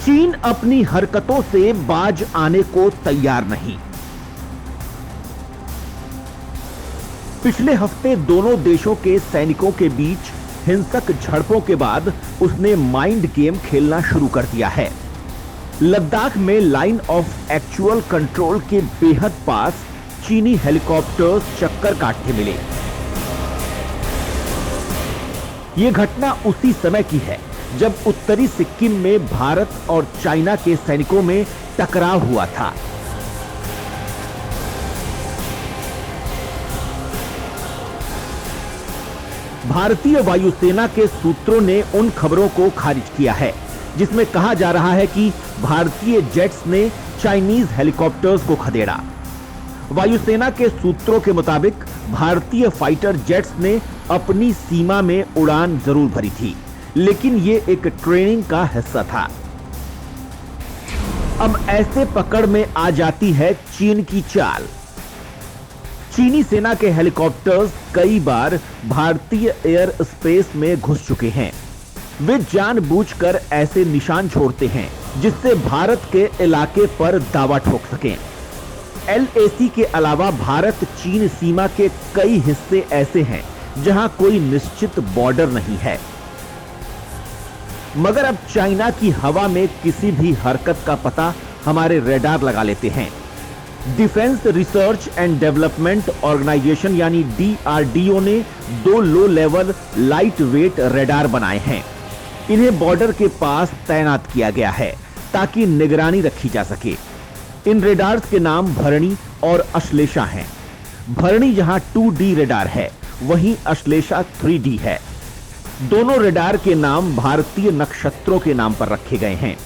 चीन अपनी हरकतों से बाज आने को तैयार नहीं। पिछले हफ्ते दोनों देशों के सैनिकों के बीच हिंसक झड़पों के बाद उसने माइंड गेम खेलना शुरू कर दिया है। लद्दाख में लाइन ऑफ एक्चुअल कंट्रोल के बेहद पास चीनी हेलीकॉप्टर्स चक्कर काटते मिले। यह घटना उसी समय की है जब उत्तरी सिक्किम में भारत और चाइना के सैनिकों में टकराव हुआ था। भारतीय वायुसेना के सूत्रों ने उन खबरों को खारिज किया है जिसमें कहा जा रहा है कि भारतीय जेट्स ने चाइनीज हेलीकॉप्टर्स को खदेड़ा। वायुसेना के सूत्रों के मुताबिक भारतीय फाइटर जेट्स ने अपनी सीमा में उड़ान जरूर भरी थी, लेकिन ये एक ट्रेनिंग का हिस्सा था। अब ऐसे पकड़ में आ जाती है चीन की चाल। चीनी सेना के हेलीकॉप्टर्स कई बार भारतीय एयर स्पेस में घुस चुके हैं। वे जानबूझकर ऐसे निशान छोड़ते हैं जिससे भारत के इलाके पर दावा ठोक सकें। LAC के अलावा भारत चीन सीमा के कई हिस्से ऐसे हैं जहां कोई निश्चित बॉर्डर नहीं है। मगर अब चाइना की हवा में किसी भी हरकत का पता हमारे रडार लगा लेते हैं। Defence research and development organisation यानी DRDO ने 2 low level light weight radar बनाए हैं। इन्हें बॉर्डर के पास तैनात किया गया है ताकि निगरानी रखी जा सके। इन रडार्स के नाम भरणी और अश्लेषा हैं। भरणी जहां 2D रडार है, वहीं अश्लेषा 3D है। दोनों रडार के नाम भारतीय नक्षत्रों के नाम पर रखे गए हैं।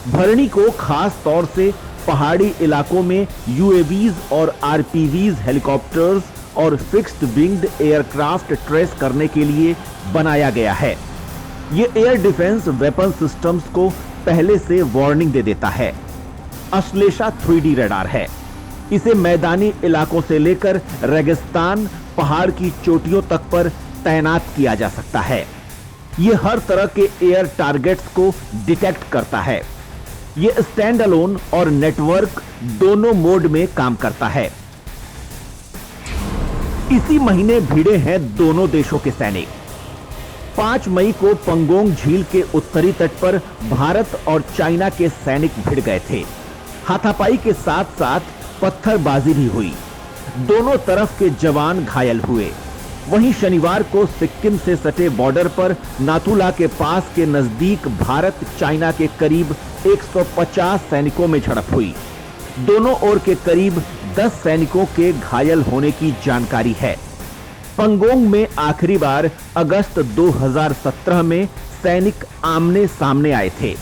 भरणी को खास तौर से पहाड़ी इलाकों में UAVs और RPVs हेलीकॉप्टर्स और फिक्स्ड विंग्ड एयरक्राफ्ट ट्रेस करने के लिए बनाया गया है। यह एयर डिफेंस वेपन सिस्टम्स को पहले से वार्निंग दे देता है। अश्लेषा 3D रडार है। इसे मैदानी इलाकों से लेकर रेगिस्तान, पहाड़ की चोटियों तक पर तैनात किया जा सकता है। यह हर तरह के एयर टारगेट्स को डिटेक्ट करता है। यह स्टैंड अलोन और नेटवर्क दोनों मोड में काम करता है। इसी महीने भिड़े हैं दोनों देशों के सैनिक। 5 मई को पंगोंग झील के उत्तरी तट पर भारत और चाइना के सैनिक भिड़ गए थे। हाथापाई के साथ साथ पत्थरबाजी भी हुई। दोनों तरफ के जवान घायल हुए। वहीं शनिवार को सिक्किम से सटे बॉर्डर पर नाथुला के पास के नजदीक भारत चाइना के करीब 150 सैनिकों में झड़प हुई। दोनों ओर के करीब 10 सैनिकों के घायल होने की जानकारी है। पंगोंग में आखिरी बार अगस्त 2017 में सैनिक आमने सामने आए थे।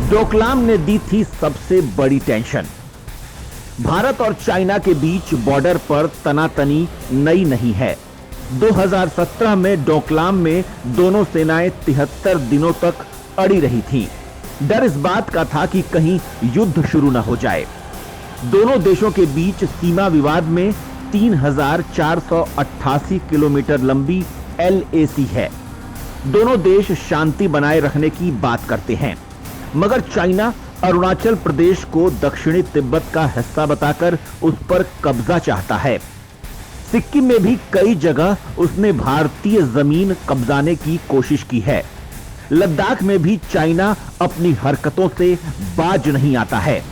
डोकलाम ने दी थी सबसे बड़ी टेंशन। भारत और चाइना के बीच बॉर्डर पर तनातनी नई नहीं है। 2017 में डोकलाम में दोनों सेनाएं 73 दिनों तक अड़ी रही थीं। डर इस बात का था कि कहीं युद्ध शुरू न हो जाए। दोनों देशों के बीच सीमा विवाद में 3488 किलोमीटर लंबी LAC है। दोनों देश शांति बनाए रखने की बात करते हैं, मगर चाइना अरुणाचल प्रदेश को दक्षिणी तिब्बत का हिस्सा बताकर उस पर कब्जा चाहता है। सिक्किम में भी कई जगह उसने भारतीय जमीन कब्जाने की कोशिश की है। लद्दाख में भी चाइना अपनी हरकतों से बाज नहीं आता है।